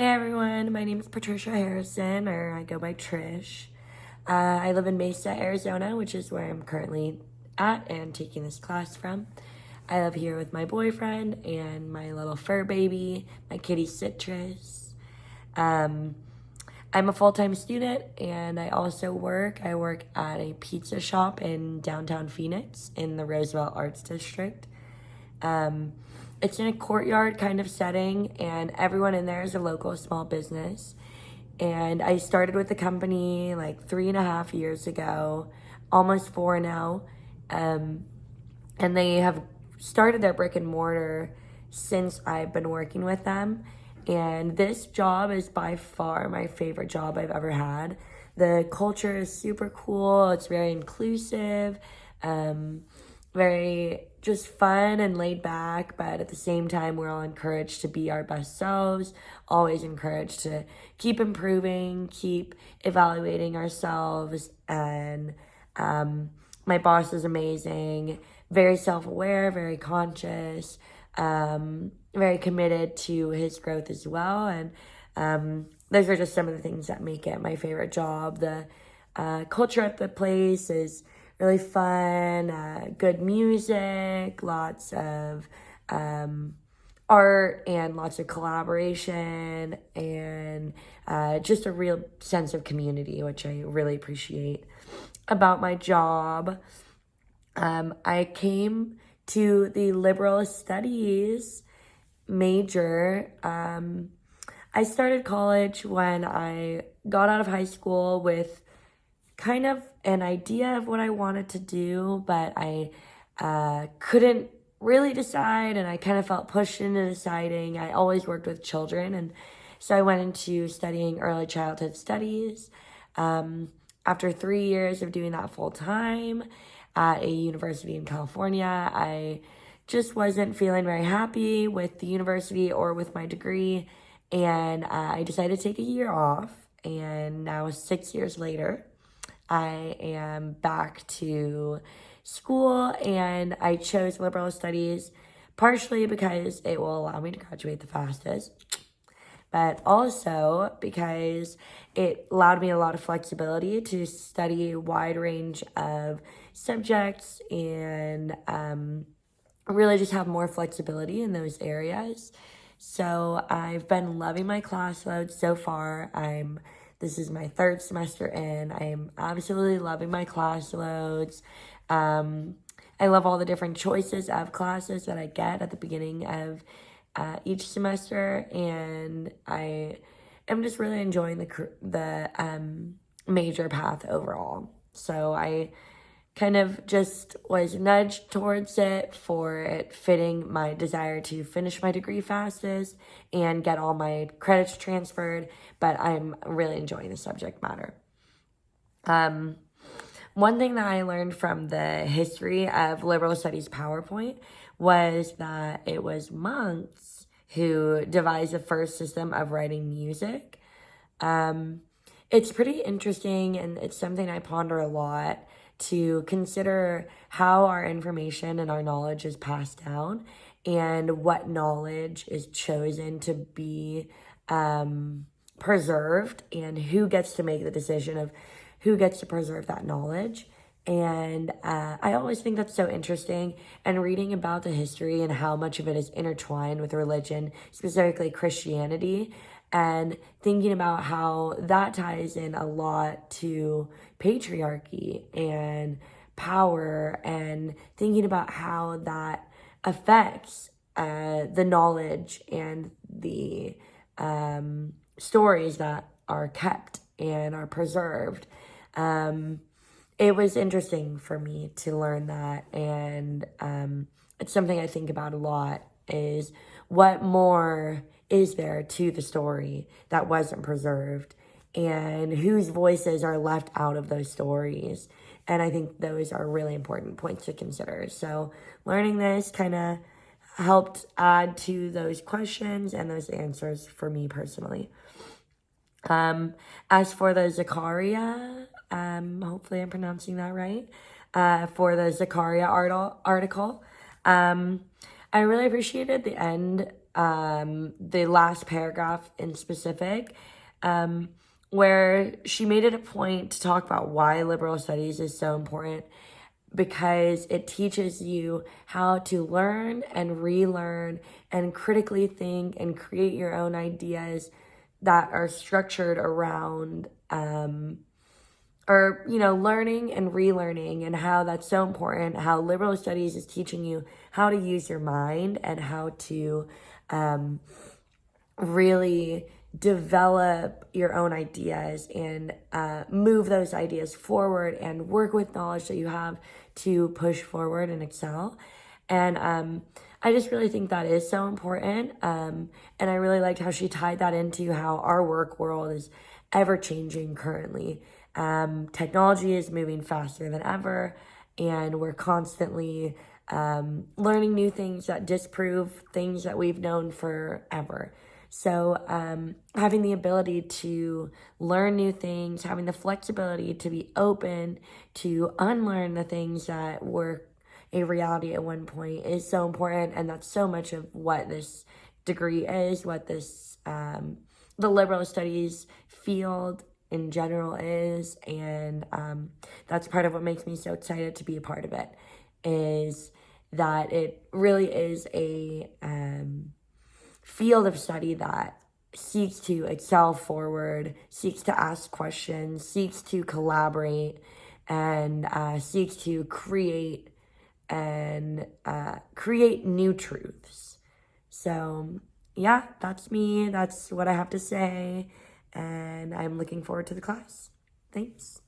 Hey everyone, my name is Patricia Harrison, or I go by Trish. I live in Mesa, Arizona, which is where I'm currently at and taking this class from. I live here with my boyfriend and my little fur baby, my kitty Citrus. I'm a full-time student and I also work. I work at a pizza shop in downtown Phoenix in the Roosevelt Arts District. It's in a courtyard kind of setting, and everyone in there is a local small business. And I started with the company like 3.5 years ago, almost 4 now. And they have started their brick and mortar since I've been working with them. And this job is by far my favorite job I've ever had. The culture is super cool. It's very inclusive, very just fun and laid back, but at the same time, we're all encouraged to be our best selves, always encouraged to keep improving, keep evaluating ourselves. And my boss is amazing, very self-aware, very conscious, very committed to his growth as well. And those are just some of the things that make it my favorite job. The culture at the place is really fun, good music, lots of art and lots of collaboration, and just a real sense of community, which I really appreciate about my job. I came to the liberal studies major. I started college when I got out of high school with kind of an idea of what I wanted to do, but I couldn't really decide, and I kind of felt pushed into deciding. I always worked with children, and so I went into studying early childhood studies. After 3 years of doing that full time at a university in California, I just wasn't feeling very happy with the university or with my degree, and I decided to take a year off, and now 6 years later, I am back to school, and I chose liberal studies partially because it will allow me to graduate the fastest, but also because it allowed me a lot of flexibility to study a wide range of subjects and really just have more flexibility in those areas. So I've been loving my class load so far. This is my 3rd semester in. I am absolutely loving my class loads. I love all the different choices of classes that I get at the beginning of each semester, and I am just really enjoying the major path overall. So I kind of just was nudged towards it for it fitting my desire to finish my degree fastest and get all my credits transferred, but I'm really enjoying the subject matter. One thing that I learned from the history of liberal studies PowerPoint was that it was monks who devised the first system of writing music. It's pretty interesting, and it's something I ponder a lot, to consider how our information and our knowledge is passed down and what knowledge is chosen to be preserved, and who gets to make the decision of who gets to preserve that knowledge. And I always think that's so interesting, and reading about the history and how much of it is intertwined with religion, specifically Christianity, and thinking about how that ties in a lot to patriarchy and power, and thinking about how that affects the knowledge and the stories that are kept and are preserved. It was interesting for me to learn that, and it's something I think about a lot, is what more is there to the story that wasn't preserved, and whose voices are left out of those stories. And I think those are really important points to consider. So learning this kind of helped add to those questions and those answers for me personally. As for the Zakaria, hopefully I'm pronouncing that right, for the Zakaria article, I really appreciated the end the last paragraph in specific, where she made it a point to talk about why liberal studies is so important, because it teaches you how to learn and relearn and critically think and create your own ideas that are structured around learning and relearning, and how that's so important, how liberal studies is teaching you how to use your mind and how to really develop your own ideas and move those ideas forward and work with knowledge that you have to push forward and excel. And I just really think that is so important. And I really liked how she tied that into how our work world is ever changing currently. Technology is moving faster than ever, and we're constantly learning new things that disprove things that we've known forever. So having the ability to learn new things, having the flexibility to be open to unlearn the things that were a reality at one point is so important. And that's so much of what this degree is, what this the liberal studies field in general is. And that's part of what makes me so excited to be a part of it, is that it really is a field of study that seeks to excel forward, seeks to ask questions, seeks to collaborate, and seeks to create new truths. So yeah, that's me. That's what I have to say. And I'm looking forward to the class. Thanks.